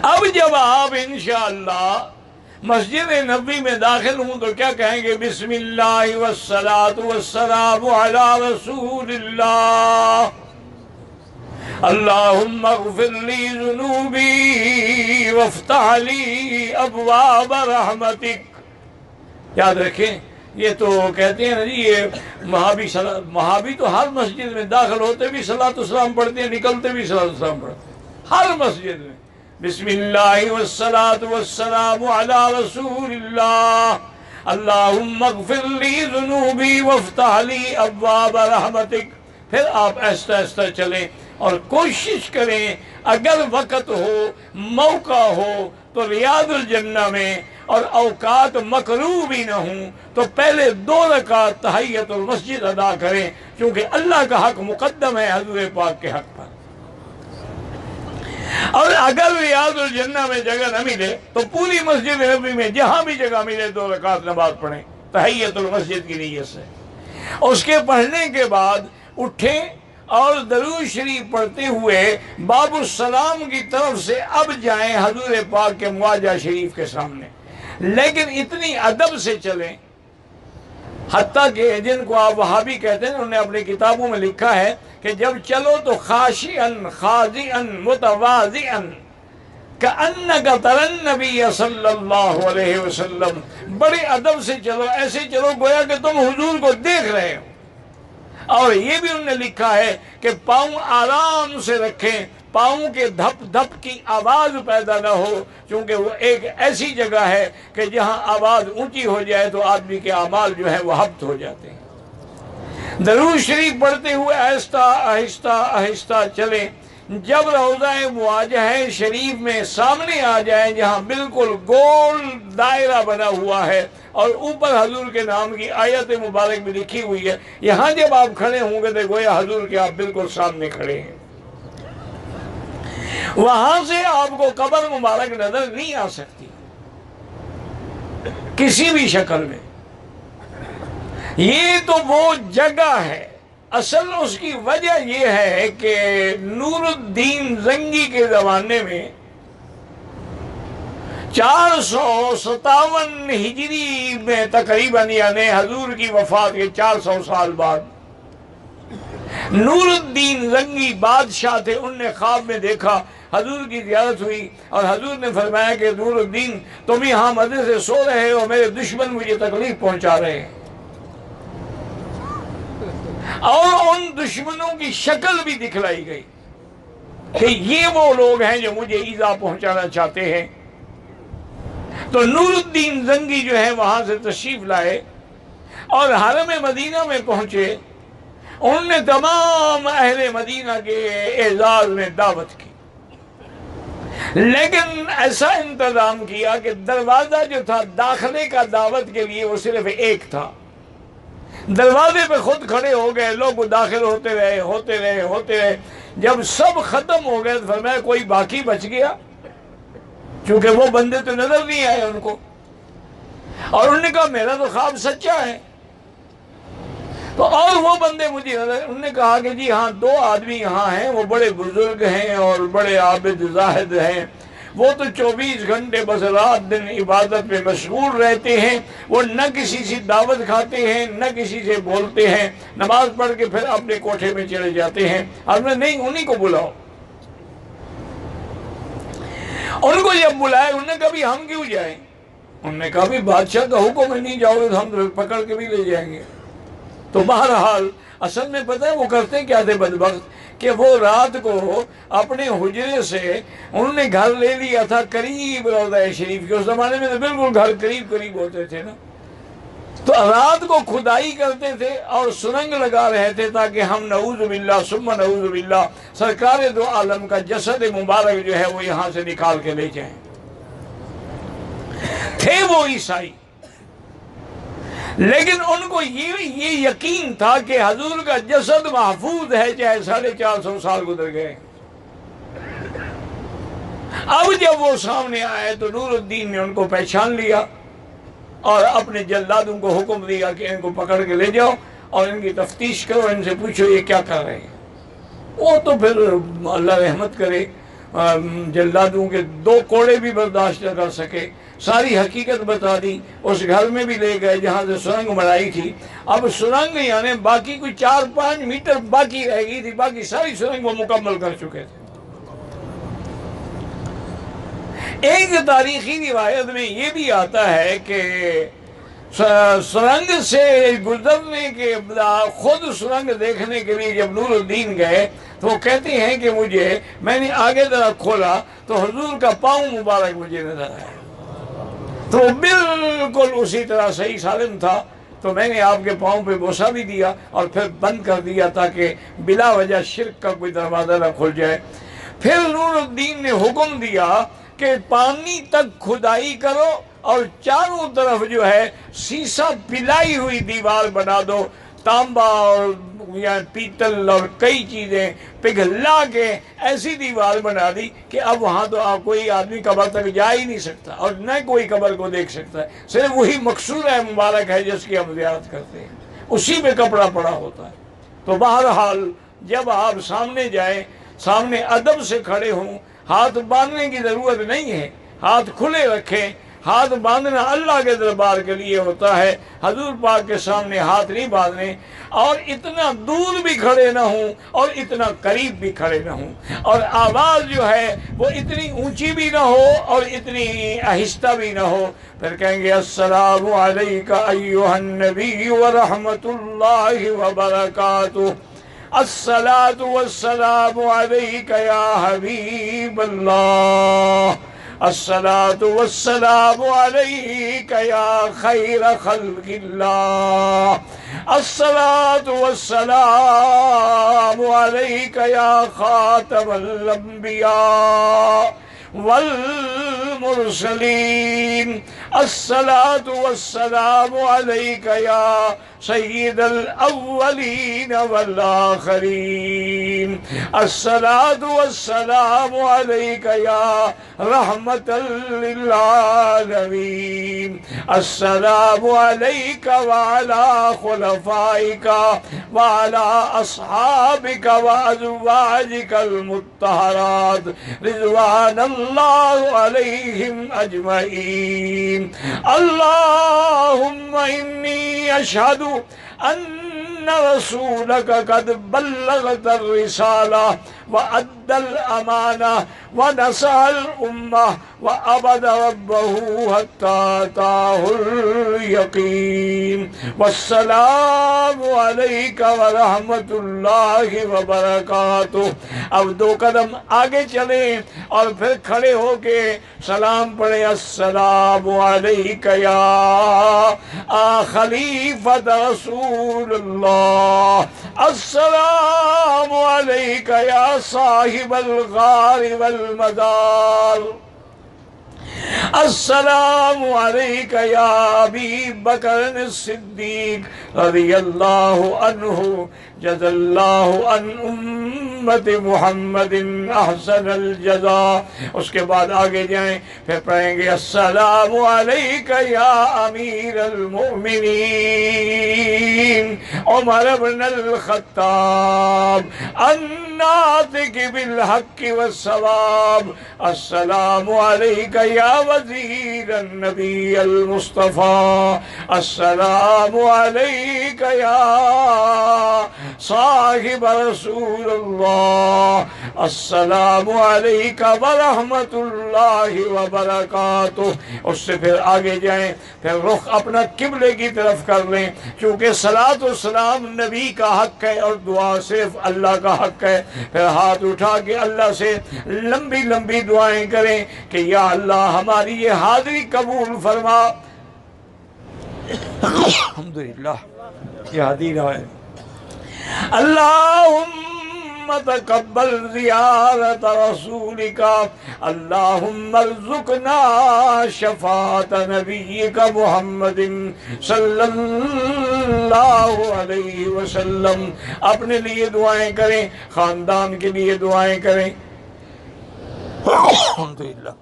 اب جب آپ انشاءاللہ مسجد نبوی میں داخل ہوں تو کیا کہیں گے؟ بسم اللہ والصلاة والسلام علی رسول اللہ، اللہم اغفر لی ذنوبی وافتح لی ابواب رحمتک۔ یاد رکھیں، یہ تو کہتے ہیں نا جی، یہ وہابی تو ہر مسجد میں داخل ہوتے بھی صلاۃ والسلام پڑھتے ہیں، نکلتے بھی صلاۃ والسلام پڑھتے ہیں، ہر مسجد میں بسم اللہ والصلاة والسلام علی رسول اللہ، اللہم اغفر لی ذنوبی وافتح لی ابواب رحمتک۔ پھر آپ آہستہ آہستہ چلیں اور کوشش کریں اگر وقت ہو، موقع ہو تو ریاض الجنہ میں، اور اوقات مکروہ بھی نہ ہوں تو پہلے 2 رکعت تحیت المسجد ادا کریں، کیونکہ اللہ کا حق مقدم ہے حضور پاک کے حق پر۔ اور اگر ریاض الجنہ میں جگہ نہ ملے تو پوری مسجد نبوی میں جہاں بھی جگہ ملے 2 رکعت نماز پڑھیں تحیت المسجد کی نیت سے۔ اس کے پڑھنے کے بعد اٹھیں اور درود شریف پڑھتے ہوئے باب السلام کی طرف سے اب جائیں حضور پاک کے مواجہ شریف کے سامنے، لیکن اتنی ادب سے چلیں، حتیٰ کہ جن کو آپ وہابی کہتے ہیں انہوں نے اپنی کتابوں میں لکھا ہے کہ جب چلو تو خاشعاً خاضعاً متواضعاً کأنک تری النبی صلی اللہ علیہ وسلم، بڑے ادب سے چلو، ایسے چلو گویا کہ تم حضور کو دیکھ رہے ہو۔ اور یہ بھی انہوں نے لکھا ہے کہ پاؤں آرام سے رکھیں، پاؤں کے دھپ دھپ کی آواز پیدا نہ ہو، کیونکہ وہ ایک ایسی جگہ ہے کہ جہاں آواز اونچی ہو جائے تو آدمی کے اعمال جو ہے وہ حبط ہو جاتے ہیں۔ درود شریف پڑھتے ہوئے آہستہ آہستہ آہستہ چلیں، جب روضہ مواجہہ شریف میں سامنے آ جائیں جہاں بالکل گول دائرہ بنا ہوا ہے اور اوپر حضور کے نام کی آیت مبارک بھی لکھی ہوئی ہے، یہاں جب آپ کھڑے ہوں گے تو گویا حضور کے آپ بالکل سامنے کھڑے ہیں۔ وہاں سے آپ کو قبر مبارک نظر نہیں آ سکتی کسی بھی شکل میں۔ یہ تو وہ جگہ ہے، اصل اس کی وجہ یہ ہے کہ نور الدین زنگی کے زمانے میں 457 ہجری میں تقریباً، یعنی حضور کی وفات کے 400 سال بعد، نور الدین زنگی بادشاہ تھے، انہوں نے خواب میں دیکھا، حضور کی زیارت ہوئی اور حضور نے فرمایا کہ نور الدین تم یہاں مزے سے سو رہے ہو، میرے دشمن مجھے تکلیف پہنچا رہے ہیں۔ اور ان دشمنوں کی شکل بھی دکھلائی گئی کہ یہ وہ لوگ ہیں جو مجھے ایذا پہنچانا چاہتے ہیں۔ تو نور الدین زنگی جو ہے وہاں سے تشریف لائے اور حرم مدینہ میں پہنچے، انہوں نے تمام اہل مدینہ کے اعزاز میں دعوت کی، لیکن ایسا انتظام کیا کہ دروازہ جو تھا داخلے کا دعوت کے لیے وہ صرف ایک تھا، دروازے پہ خود کھڑے ہو گئے، لوگ داخل ہوتے رہے، جب سب ختم ہو گئے تو فرمایا کوئی باقی بچ گیا، چونکہ وہ بندے تو نظر نہیں آئے ان کو، اور انہوں نے کہا میرا تو خواب سچا ہے، تو اور وہ بندے مجھے نظر، انہوں نے کہا کہ جی ہاں 2 آدمی یہاں ہیں، وہ بڑے بزرگ ہیں اور بڑے عابد زاہد ہیں، وہ تو 24 گھنٹے بس رات دن عبادت میں مشغول رہتے ہیں، وہ نہ کسی سے دعوت کھاتے ہیں نہ کسی سے بولتے ہیں، نماز پڑھ کے پھر اپنے کوٹھے میں چلے جاتے ہیں۔ اور میں نہیں، انہی کو بلاؤ۔ ان کو جب بلائے انہوں نے کہا بھی ہم کیوں جائیں؟ انہوں نے کہا بھی بادشاہ کا حکم ہے، نہیں جاؤ گے تو ہم پکڑ کے بھی لے جائیں گے۔ تو بہرحال اصل میں پتہ ہے وہ کرتے کیا تھے بدبخت، کہ وہ رات کو اپنے حجرے سے انہوں نے گھر لے لیا تھا قریب روضہ شریف کے، اس زمانے میں تو بالکل گھر قریب ہوتے تھے نا، تو رات کو کھدائی کرتے تھے اور سرنگ لگا رہے تھے تاکہ ہم نعوذ باللہ ثم نعوذ باللہ سرکار دو عالم کا جسد مبارک جو ہے وہ یہاں سے نکال کے لے جائیں۔ تھے وہ عیسائی، لیکن ان کو یہ یقین تھا کہ حضور کا جسد محفوظ ہے، چاہے 450 سال گزر گئے۔ اب جب وہ سامنے آئے تو نور الدین نے ان کو پہچان لیا اور اپنے جلادوں کو حکم دیا کہ ان کو پکڑ کے لے جاؤ اور ان کی تفتیش کرو، ان سے پوچھو یہ کیا کر رہے ہیں۔ وہ تو پھر اللہ رحمت کرے، جلادوں کے 2 کوڑے بھی برداشت نہ کر سکے، ساری حقیقت بتا دی۔ اس گھر میں بھی لے گئے جہاں سے سرنگ بنائی تھی۔ اب سرنگ یعنی باقی کوئی 4-5 میٹر باقی رہ گئی تھی، باقی ساری سرنگ وہ مکمل کر چکے تھے۔ ایک تاریخی روایت میں یہ بھی آتا ہے کہ سرنگ سے گزرنے کے بعد خود سرنگ دیکھنے کے لیے جب نور الدین گئے تو وہ کہتے ہیں کہ میں نے آگے طرف کھولا تو حضور کا پاؤں مبارک مجھے نظر آیا، تو بالکل اسی طرح صحیح سالم تھا، تو میں نے آپ کے پاؤں پہ بوسہ بھی دیا اور پھر بند کر دیا تاکہ بلا وجہ شرک کا کوئی دروازہ نہ کھل جائے۔ پھر نور الدین نے حکم دیا کہ پانی تک کھدائی کرو اور چاروں طرف جو ہے سیسا پلائی ہوئی دیوار بنا دو، تانبا اور یا پیتل اور کئی چیزیں پگھلا کے ایسی دیوار بنا دی کہ اب وہاں تو کوئی آدمی قبر تک جا ہی نہیں سکتا اور نہ کوئی قبر کو دیکھ سکتا ہے، صرف وہی مقصورہ مبارک ہے جس کی ہم زیارت کرتے ہیں، اسی میں کپڑا پڑا ہوتا ہے۔ تو بہرحال جب آپ سامنے جائیں، سامنے ادب سے کھڑے ہوں، ہاتھ باندھنے کی ضرورت نہیں ہے، ہاتھ کھلے رکھیں۔ ہاتھ باندھنا اللہ کے دربار کے لیے ہوتا ہے، حضور پاک کے سامنے ہاتھ نہیں باندھنے، اور اتنا دور بھی کھڑے نہ ہوں اور اتنا قریب بھی کھڑے نہ ہوں، اور آواز جو ہے وہ اتنی اونچی بھی نہ ہو اور اتنی آہستہ بھی نہ ہو۔ پھر کہیں گے السلام علیکہ ایہا النبی ورحمۃ اللہ وبرکاتہ، الصلاۃ والسلام علیکہ یا حبیب اللہ، الصلاۃ والسلام علیکہ یا خیر خلق اللہ، الصلاۃ والسلام علیکہ یا خاتم الانبیاء والمرسلین، الصلاۃ والسلام علیکہ یا سید الاولین والآخرین، الصلاۃ والسلام علیکہ یا رحمت للعالمین، السلام علیکہ وعلی خلفائک وعلی اصحابک وازواجک المطہرات رضوان اللہ علیہم اجمعین، اللہم انی اشہد ان رسولک قد بلغت الرسالہ وأدى الأمانة ونصح الأمة وعبد ربه حتى أتاه اليقين، والسلام عليك ورحمة الله وبركاته۔ اب 2 قدم آگے چلیں اور پھر کھڑے ہو کے سلام پڑھیں، السلام علیک یا خلیفۃ رسول اللہ، السلام علیک یا صاحب الغار والمدار، السلام علیک یا ابی بکر الصدیق رضی اللہ عنہ، جزا اللہ عن امت محمد احسن الجزا۔ اس کے بعد آگے جائیں، پھر پڑھیں گے السلام علیک یا امیر المؤمنین عمر بن الخطاب الناطق بالحق والصواب، السلام علیک یا وزیر النبی المصطفى، السلام علیک یا صاحب رسول اللہ، السلام علیکہ ورحمۃ اللہ وبرکاتہ۔ اس سے پھر آگے جائیں، پھر رخ اپنا قبلے کی طرف کر لیں، چونکہ صلاۃ و سلام نبی کا حق ہے اور دعا صرف اللہ کا حق ہے۔ پھر ہاتھ اٹھا کے اللہ سے لمبی لمبی دعائیں کریں کہ یا اللہ ہماری یہ حاضری قبول فرما۔ الحمدللہ یہ حدیث ہے، اللہم تقبل زیارت رسولک، اللہم ارزقنا شفاعت نبیک محمد صلی اللہ علیہ وسلم۔ اپنے لیے دعائیں کریں، خاندان کے لیے دعائیں کریں۔ الحمدللہ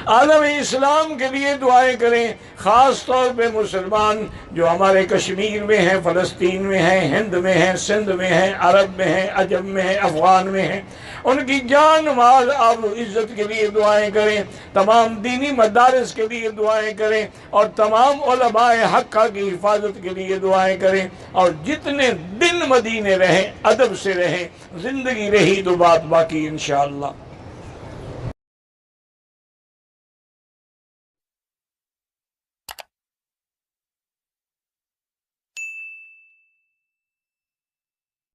عالم اسلام کے لیے دعائیں کریں، خاص طور پہ مسلمان جو ہمارے کشمیر میں ہیں، فلسطین میں ہیں، ہند میں ہیں، سندھ میں ہیں، عرب میں ہیں، عجم میں ہیں، افغان میں ہیں، ان کی جان مال آب و عزت کے لیے دعائیں کریں، تمام دینی مدارس کے لیے دعائیں کریں، اور تمام علماء حقہ کی حفاظت کے لیے دعائیں کریں، اور جتنے دن مدینے رہیں ادب سے رہیں، زندگی رہی تو بات باقی انشاءاللہ۔